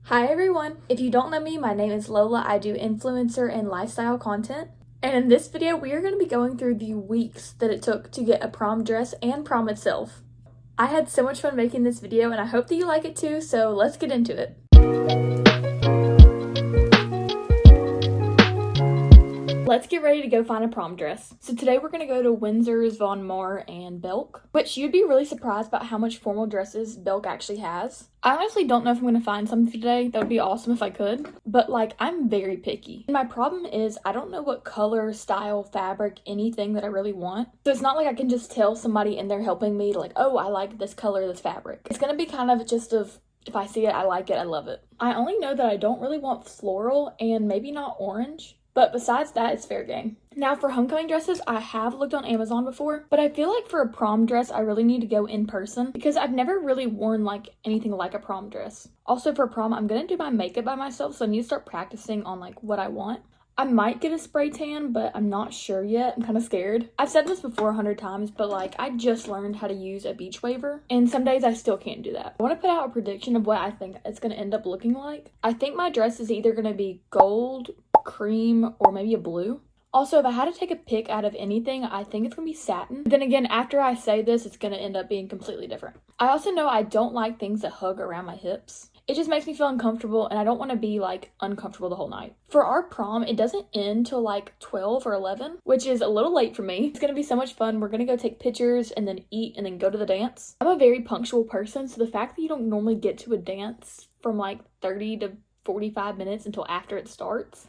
Hi everyone! If you don't know me, my name is Lola. I do influencer and lifestyle content. And in this video, we are going to be going through the weeks that it took to get a prom dress and prom itself. I had so much fun making this video and I hope that you like it too, so let's get into it. Let's get ready to go find a prom dress. So today we're going to go to Windsor's, Von Maur, and Belk, which you'd be really surprised about how much formal dresses Belk actually has. I honestly don't know if I'm going to find something today. That would be awesome if I could, but I'm very picky. And my problem is I don't know what color, style, fabric, anything that I really want. So it's not like I can just tell somebody and they're helping me oh, I like this color, this fabric. It's going to be kind of just if I see it, I like it, I love it. I only know that I don't really want floral and maybe not orange. But besides that, it's fair game. Now for homecoming dresses, I have looked on Amazon before, but I feel like for a prom dress, I really need to go in person because I've never really worn anything like a prom dress. Also for prom, I'm going to do my makeup by myself, so I need to start practicing on what I want. I might get a spray tan, but I'm not sure yet. I'm kind of scared. I've said this before 100 times, but I just learned how to use a beach waver, and some days I still can't do that. I want to put out a prediction of what I think it's going to end up looking like. I think my dress is either going to be gold, cream, or maybe a blue. Also, if I had to take a pick out of anything, I think it's gonna be satin. But then again, after I say this, it's gonna end up being completely different. I also know I don't like things that hug around my hips. It just makes me feel uncomfortable, and I don't want to be uncomfortable the whole night. For our prom, it doesn't end till 12 or 11, which is a little late for me. It's gonna be so much fun. We're gonna go take pictures and then eat and then go to the dance. I'm a very punctual person, so the fact that you don't normally get to a dance from 30 to 45 minutes until after it starts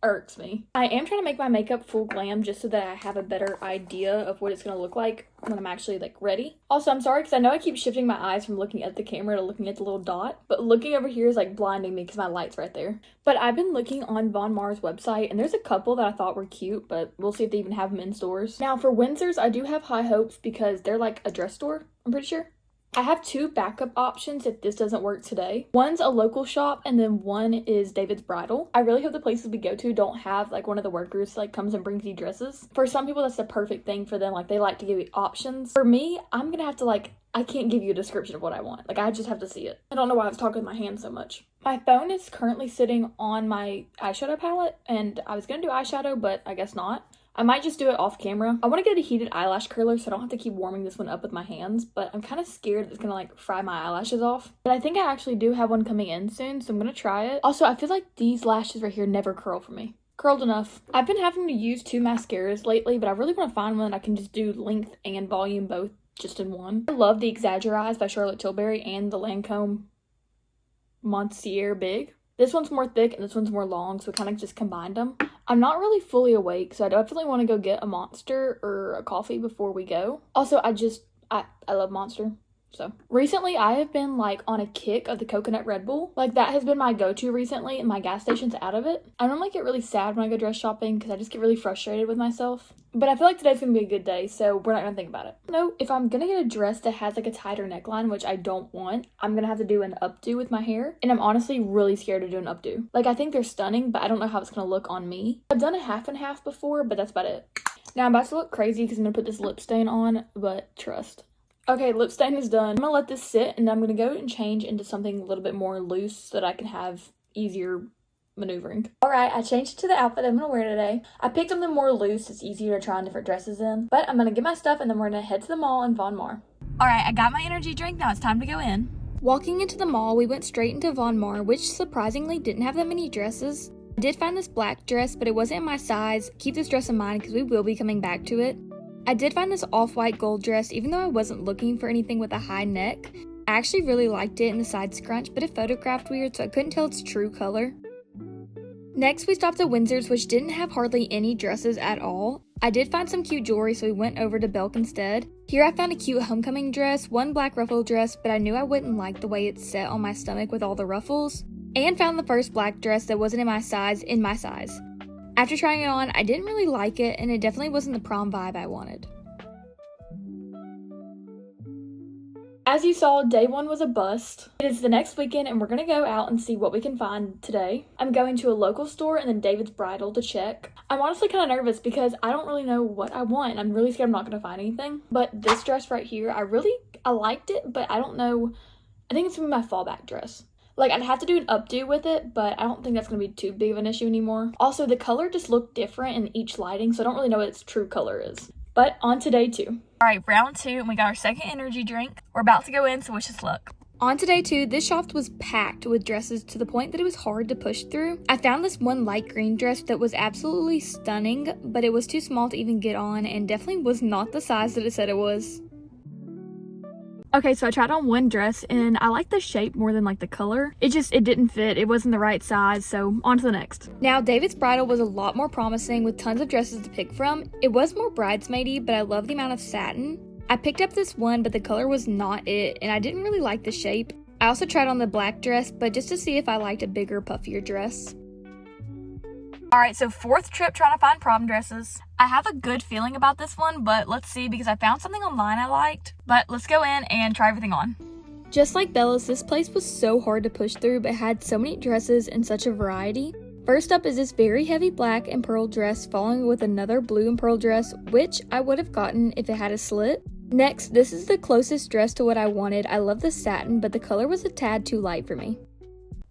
irks me. I am trying to make my makeup full glam just so that I have a better idea of what it's going to look like when I'm actually ready. Also, I'm sorry because I know I keep shifting my eyes from looking at the camera to looking at the little dot, but looking over here is blinding me because my light's right there. But I've been looking on Von Maur's website and there's a couple that I thought were cute, but we'll see if they even have them in stores. Now for Windsor's, I do have high hopes because they're a dress store, I'm pretty sure. I have two backup options if this doesn't work today. One's a local shop and then one is David's Bridal. I really hope the places we go to don't have one of the workers comes and brings you dresses. For some people that's the perfect thing for them. They like to give you options. For me, I'm gonna have to I can't give you a description of what I want. I just have to see it. I don't know why I was talking with my hand so much. My phone is currently sitting on my eyeshadow palette and I was gonna do eyeshadow, but I guess not. I might just do it off camera. I want to get a heated eyelash curler so I don't have to keep warming this one up with my hands, but I'm kind of scared it's gonna fry my eyelashes off. But I think I actually do have one coming in soon, so I'm gonna try it. Also, I feel like these lashes right here never curl for me. Curled enough. I've been having to use two mascaras lately, but I really want to find one that I can just do length and volume both just in one. I love the Exaggerize by Charlotte Tilbury and the Lancome Monsieur Big. This one's more thick and this one's more long, so I kind of just combined them. I'm not really fully awake, so I definitely want to go get a Monster or a coffee before we go. Also, I love Monster. So recently I have been on a kick of the coconut Red Bull. That has been my go-to recently and my gas station's out of it. I normally get really sad when I go dress shopping because I just get really frustrated with myself. But I feel like today's gonna be a good day, so we're not gonna think about it. No, if I'm gonna get a dress that has a tighter neckline, which I don't want, I'm gonna have to do an updo with my hair. And I'm honestly really scared to do an updo. I think they're stunning, but I don't know how it's gonna look on me. I've done a half and half before, but that's about it. Now I'm about to look crazy because I'm gonna put this lip stain on, but trust. Okay, lip stain is done. I'm gonna let this sit and I'm gonna go and change into something a little bit more loose so that I can have easier maneuvering. Alright, I changed to the outfit I'm gonna wear today. I picked something more loose, it's easier to try on different dresses in. But I'm gonna get my stuff and then we're gonna head to the mall in Von Maur. Alright, I got my energy drink, now it's time to go in. Walking into the mall, we went straight into Von Maur, which surprisingly didn't have that many dresses. I did find this black dress, but it wasn't in my size. Keep this dress in mind because we will be coming back to it. I did find this off-white gold dress, even though I wasn't looking for anything with a high neck. I actually really liked it in the side scrunch, but it photographed weird, so I couldn't tell its true color. Next, we stopped at Windsor's, which didn't have hardly any dresses at all. I did find some cute jewelry, so we went over to Belk instead. Here I found a cute homecoming dress, one black ruffle dress, but I knew I wouldn't like the way it's set on my stomach with all the ruffles. And found the first black dress that wasn't in my size. After trying it on, I didn't really like it, and it definitely wasn't the prom vibe I wanted. As you saw, day one was a bust. It is the next weekend and we're gonna go out and see what we can find today. I'm going to a local store and then David's Bridal to check. I'm honestly kind of nervous because I don't really know what I want. I'm really scared I'm not gonna find anything. But this dress right here, I liked it, but I don't know. I think it's gonna be my fallback dress. Like, I'd have to do an updo with it, but I don't think that's going to be too big of an issue anymore. Also, the color just looked different in each lighting, so I don't really know what its true color is. But on to day 2. All right, round 2, and we got our second energy drink. We're about to go in, so wish us luck. On to day 2, this shop was packed with dresses to the point that it was hard to push through. I found this one light green dress that was absolutely stunning, but it was too small to even get on and definitely was not the size that it said it was. Okay, so I tried on one dress and I liked the shape more than like the color. It didn't fit. It wasn't the right size, so on to the next. Now, David's bridal was a lot more promising with tons of dresses to pick from. It was more bridesmaidy, but I love the amount of satin. I picked up this one, but the color was not it, and I didn't really like the shape. I also tried on the black dress, but just to see if I liked a bigger, puffier dress. Alright, so 4th trip trying to find prom dresses. I have a good feeling about this one, but let's see because I found something online I liked. But let's go in and try everything on. Just like Bella's, this place was so hard to push through, but had so many dresses and such a variety. First up is this very heavy black and pearl dress, following with another blue and pearl dress, which I would have gotten if it had a slit. Next, this is the closest dress to what I wanted. I love the satin, but the color was a tad too light for me.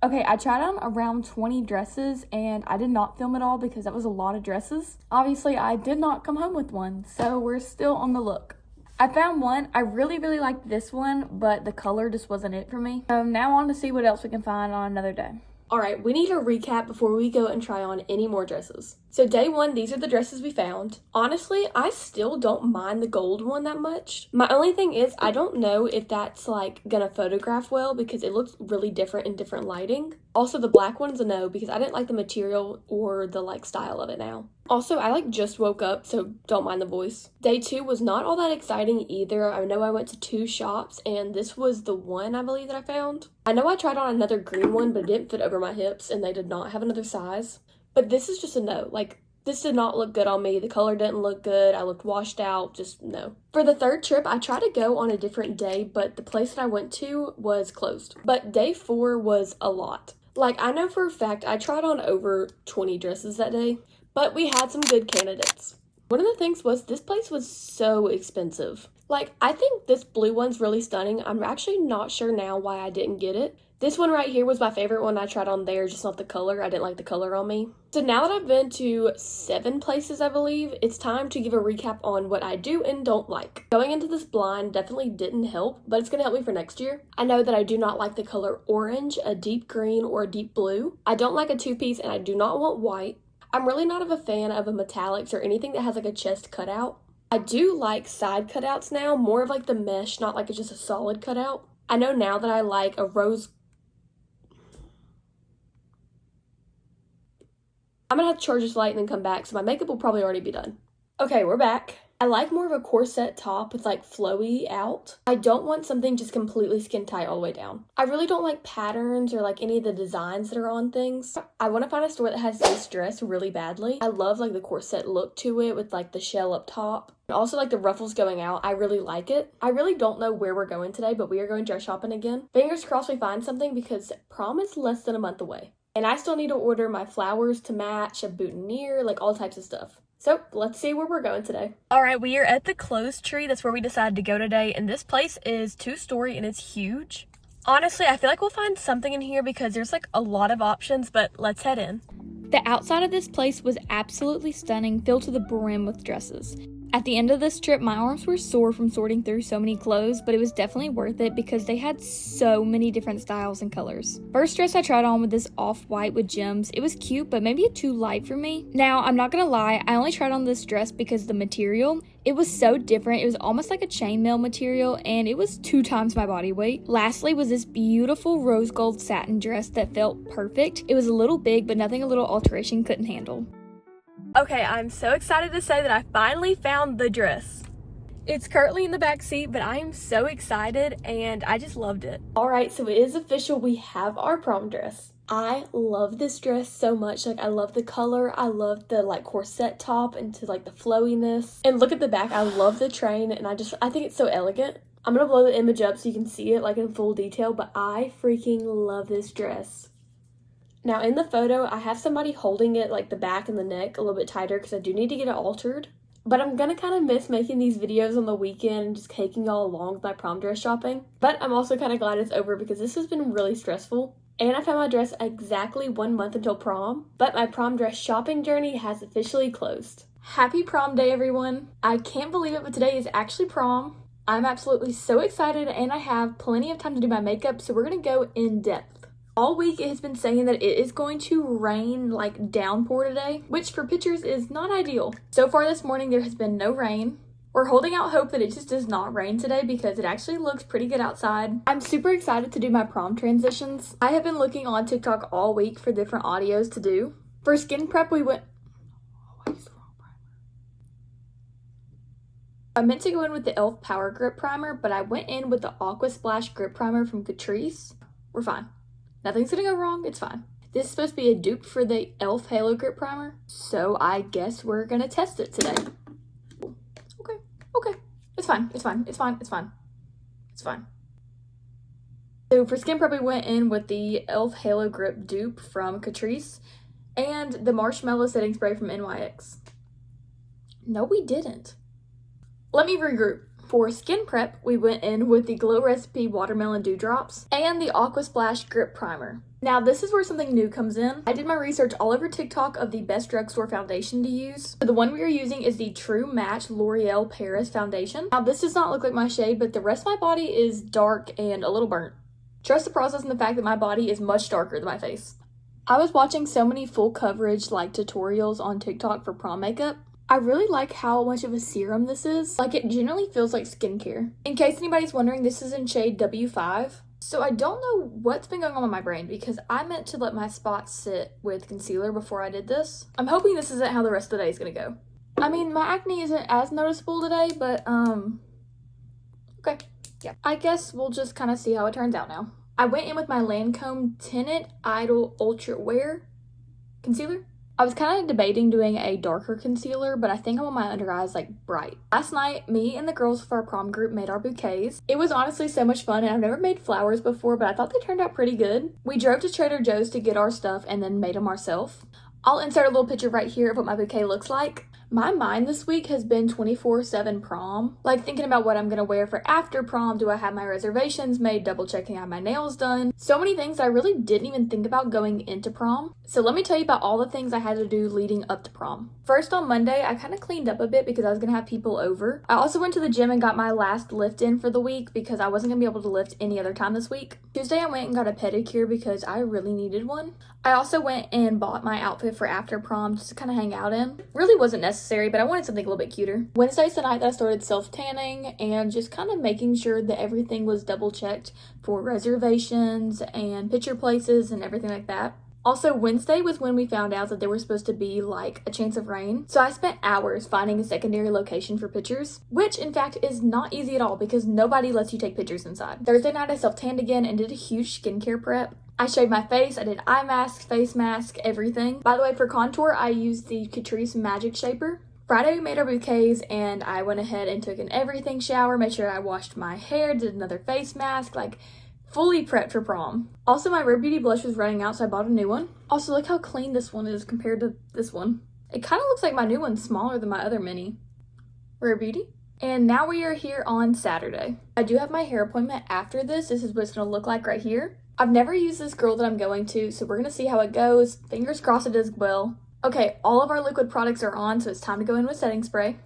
Okay, I tried on around 20 dresses and I did not film it all because that was a lot of dresses. Obviously, I did not come home with one, so we're still on the look. I found one. I really liked this one, but the color just wasn't it for me. So now on to see what else we can find on another day. All right, we need a recap before we go and try on any more dresses. So day 1, these are the dresses we found. Honestly, I still don't mind the gold one that much. My only thing is I don't know if that's like gonna photograph well because it looks really different in different lighting. Also, the black one's a no because I didn't like the material or the like style of it now. Also, I like just woke up, so don't mind the voice. Day 2 was not all that exciting either. I know I went to 2 shops and this was the one I believe that I found. I know I tried on another green one, but it didn't fit over my hips and they did not have another size. But this is just a no. Like, this did not look good on me. The color didn't look good. I looked washed out. Just no. For the 3rd trip, I tried to go on a different day, but the place that I went to was closed. But day 4 was a lot. Like, I know for a fact I tried on over 20 dresses that day, but we had some good candidates. One of the things was this place was so expensive. Like, I think this blue one's really stunning. I'm actually not sure now why I didn't get it. This one right here was my favorite one I tried on there, just not the color. I didn't like the color on me. So now that I've been to 7 places, I believe, it's time to give a recap on what I do and don't like. Going into this blind definitely didn't help, but it's going to help me for next year. I know that I do not like the color orange, a deep green, or a deep blue. I don't like a 2-piece and I do not want white. I'm really not a fan of a metallics or anything that has like a chest cutout. I do like side cutouts now, more of like the mesh, not like it's just a solid cutout. I know now that I like a rose. I'm gonna have to charge this light and then come back, so my makeup will probably already be done. Okay, we're back. I like more of a corset top with like flowy out. I don't want something just completely skin tight all the way down. I really don't like patterns or like any of the designs that are on things. I want to find a store that has this dress really badly. I love like the corset look to it with like the shell up top. And also like the ruffles going out. I really like it. I really don't know where we're going today, but we are going dress shopping again. Fingers crossed we find something because prom is less than a month away. And I still need to order my flowers to match, a boutonniere, like all types of stuff. So let's see where we're going today. All right, we are at the Clothes Tree. That's where we decided to go today. And this place is 2-story and it's huge. Honestly, I feel like we'll find something in here because there's like a lot of options, but let's head in. The outside of this place was absolutely stunning, filled to the brim with dresses. At the end of this trip, my arms were sore from sorting through so many clothes, but it was definitely worth it because they had so many different styles and colors. First dress I tried on with this off-white with gems. It was cute, but maybe too light for me. Now, I'm not gonna lie, I only tried on this dress because the material, it was so different. It was almost like a chainmail material, and it was 2 times my body weight. Lastly was this beautiful rose gold satin dress that felt perfect. It was a little big, but nothing a little alteration couldn't handle. Okay, I'm so excited to say that I finally found the dress. It's currently in the back seat, but I am so excited and I just loved it. All right, so it is official. We have our prom dress. I love this dress so much. Like, I love the color. I love the like corset top and to like the flowiness. And look at the back. I love the train and I think it's so elegant. I'm gonna blow the image up so you can see it like in full detail, but I freaking love this dress. Now, in the photo, I have somebody holding it, like the back and the neck, a little bit tighter because I do need to get it altered. But I'm going to kind of miss making these videos on the weekend and just taking y'all along with my prom dress shopping. But I'm also kind of glad it's over because this has been really stressful. And I found my dress exactly 1 month until prom, but my prom dress shopping journey has officially closed. Happy prom day, everyone. I can't believe it, but today is actually prom. I'm absolutely so excited, and I have plenty of time to do my makeup, so we're gonna go in depth. All week it has been saying that it is going to rain, like downpour today, which for pictures is not ideal. So far this morning there has been no rain. We're holding out hope that it just does not rain today because it actually looks pretty good outside. I'm super excited to do my prom transitions. I have been looking on TikTok all week for different audios to do. For skin prep, we went... I meant to go in with the e.l.f. Power Grip Primer, but I went in with the Aqua Splash Grip Primer from Catrice. We're fine. Nothing's gonna go wrong, it's fine. This is supposed to be a dupe for the e.l.f. Halo Grip Primer, so I guess we're gonna test it today. Okay, it's fine. So for skin prep, we went in with the e.l.f. Halo Grip dupe from Catrice and the Marshmallow Setting Spray from NYX. No, we didn't. Let me regroup. For skin prep, we went in with the Glow Recipe Watermelon Dewdrops and the Aqua Splash Grip Primer. Now, this is where something new comes in. I did my research all over TikTok of the best drugstore foundation to use. So the one we are using is the True Match L'Oreal Paris Foundation. Now, this does not look like my shade, but the rest of my body is dark and a little burnt. Trust the process and the fact that my body is much darker than my face. I was watching so many full coverage like tutorials on TikTok for prom makeup. I really like how much of a serum this is. Like, it generally feels like skincare. In case anybody's wondering, this is in shade W5. So I don't know what's been going on in my brain because I meant to let my spots sit with concealer before I did this. I'm hoping this isn't how the rest of the day is gonna go. I mean, my acne isn't as noticeable today, but okay. Yeah. I guess we'll just kind of see how it turns out now. I went in with my Lancome Tinted Idol Ultra Wear concealer. I was kind of debating doing a darker concealer, but I think I want my under eyes like bright. Last night, me and the girls of our prom group made our bouquets. It was honestly so much fun, and I've never made flowers before, but I thought they turned out pretty good. We drove to Trader Joe's to get our stuff and then made them ourselves. I'll insert a little picture right here of what my bouquet looks like. My mind this week has been 24/7 prom. Like, thinking about what I'm gonna wear for after prom. Do I have my reservations made? Double checking I have my nails done. So many things I really didn't even think about going into prom. So let me tell you about all the things I had to do leading up to prom. First, on Monday, I kind of cleaned up a bit because I was gonna have people over. I also went to the gym and got my last lift in for the week because I wasn't gonna be able to lift any other time this week. Tuesday, I went and got a pedicure because I really needed one. I also went and bought my outfit for after prom just to kind of hang out in. Really wasn't necessary, but I wanted something a little bit cuter. Wednesday's the night that I started self-tanning and just kind of making sure that everything was double checked for reservations and picture places and everything like that. Also, Wednesday was when we found out that there was supposed to be like a chance of rain. So I spent hours finding a secondary location for pictures, which in fact is not easy at all because nobody lets you take pictures inside. Thursday night I self-tanned again and did a huge skincare prep. I shaved my face, I did eye mask, face mask, everything. By the way, for contour, I used the Catrice Magic Shaper. Friday we made our bouquets and I went ahead and took an everything shower, made sure I washed my hair, did another face mask, like fully prepped for prom. Also, my Rare Beauty blush was running out, so I bought a new one. Also, look how clean this one is compared to this one. It kind of looks like my new one's smaller than my other mini. Rare Beauty. And now we are here on Saturday. I do have my hair appointment after this. This is what it's gonna look like right here. I've never used this girl that I'm going to, so we're gonna see how it goes. Fingers crossed it does well. Okay, all of our liquid products are on, so it's time to go in with setting spray.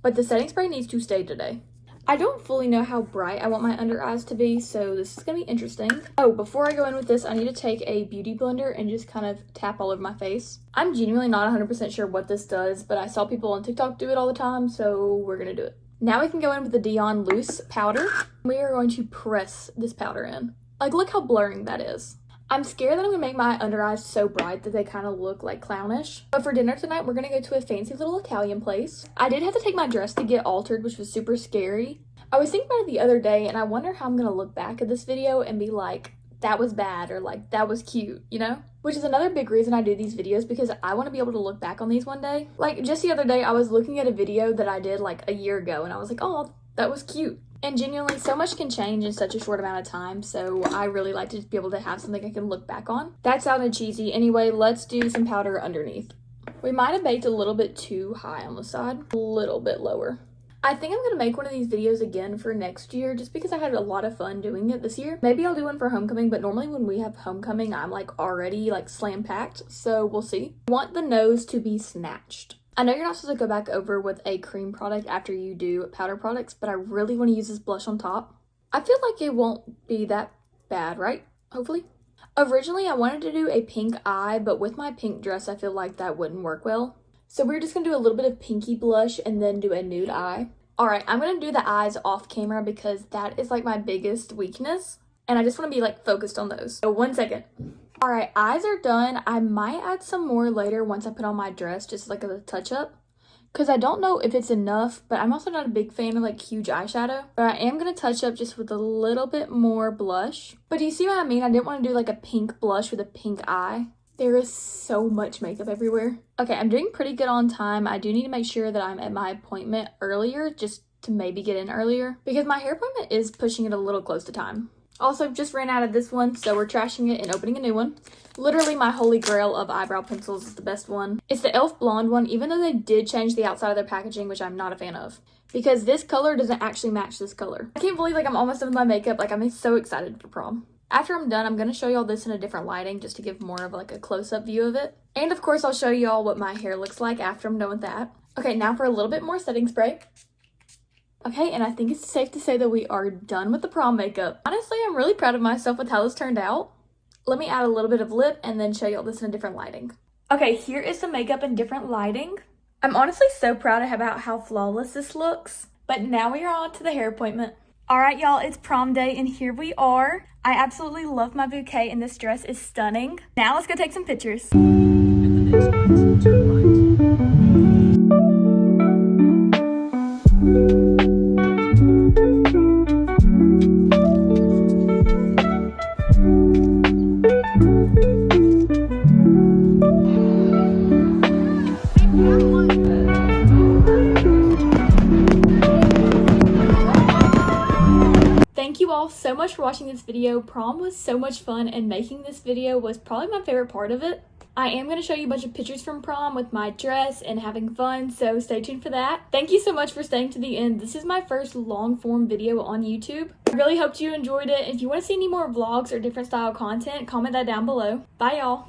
But the setting spray needs to stay today. I don't fully know how bright I want my under eyes to be, so this is gonna be interesting. Oh, before I go in with this, I need to take a beauty blender and just kind of tap all over my face. I'm genuinely not 100% sure what this does, but I saw people on TikTok do it all the time, so we're gonna do it. Now we can go in with the Dion Loose powder. We are going to press this powder in. Like, look how blurring that is. I'm scared that I'm gonna make my under eyes so bright that they kind of look like clownish. But for dinner tonight, we're gonna go to a fancy little Italian place. I did have to take my dress to get altered, which was super scary. I was thinking about it the other day, and I wonder how I'm gonna look back at this video and be like, that was bad, or like, that was cute, you know? Which is another big reason I do these videos, because I want to be able to look back on these one day. Like, just the other day, I was looking at a video that I did like a year ago, and I was like, oh, that was cute. And genuinely, so much can change in such a short amount of time, so I really like to just be able to have something I can look back on. That sounded cheesy. Anyway, let's do some powder underneath. We might have baked a little bit too high on the side. A little bit lower. I think I'm gonna make one of these videos again for next year just because I had a lot of fun doing it this year. Maybe I'll do one for homecoming, but normally when we have homecoming, I'm like already like slam packed, so we'll see. I want the nose to be snatched. I know you're not supposed to go back over with a cream product after you do powder products, but I really want to use this blush on top. I feel like it won't be that bad, right? Hopefully. Originally, I wanted to do a pink eye, but with my pink dress, I feel like that wouldn't work well. So we're just going to do a little bit of pinky blush and then do a nude eye. Alright, I'm going to do the eyes off camera because that is like my biggest weakness. And I just want to be like focused on those. So 1 second. Alright, eyes are done. I might add some more later once I put on my dress, just like a touch up. Because I don't know if it's enough, but I'm also not a big fan of like huge eyeshadow. But I am going to touch up just with a little bit more blush. But do you see what I mean? I didn't want to do like a pink blush with a pink eye. There is so much makeup everywhere. Okay, I'm doing pretty good on time. I do need to make sure that I'm at my appointment earlier just to maybe get in earlier because my hair appointment is pushing it a little close to time. Also, just ran out of this one, so we're trashing it and opening a new one. Literally my holy grail of eyebrow pencils is the best one. It's the e.l.f. blonde one, even though they did change the outside of their packaging, which I'm not a fan of. Because this color doesn't actually match this color. I can't believe like I'm almost done with my makeup. Like I'm so excited for prom. After I'm done, I'm going to show y'all this in a different lighting just to give more of like a close-up view of it. And of course, I'll show y'all what my hair looks like after I'm done with that. Okay, now for a little bit more setting spray. Okay, and I think it's safe to say that we are done with the prom makeup. Honestly, I'm really proud of myself with how this turned out. Let me add a little bit of lip and then show y'all this in a different lighting. Okay, here is the makeup in different lighting. I'm honestly so proud about how flawless this looks. But now we are on to the hair appointment. Alright y'all, it's prom day and here we are. I absolutely love my bouquet and this dress is stunning. Now let's go take some pictures. Thank you all so much for watching this video. Prom was so much fun and making this video was probably my favorite part of it. I am going to show you a bunch of pictures from prom with my dress and having fun, so stay tuned for that. Thank you so much for staying to the end. This is my first long form video on YouTube. I really hope you enjoyed it. If you want to see any more vlogs or different style content, comment that down below. Bye y'all.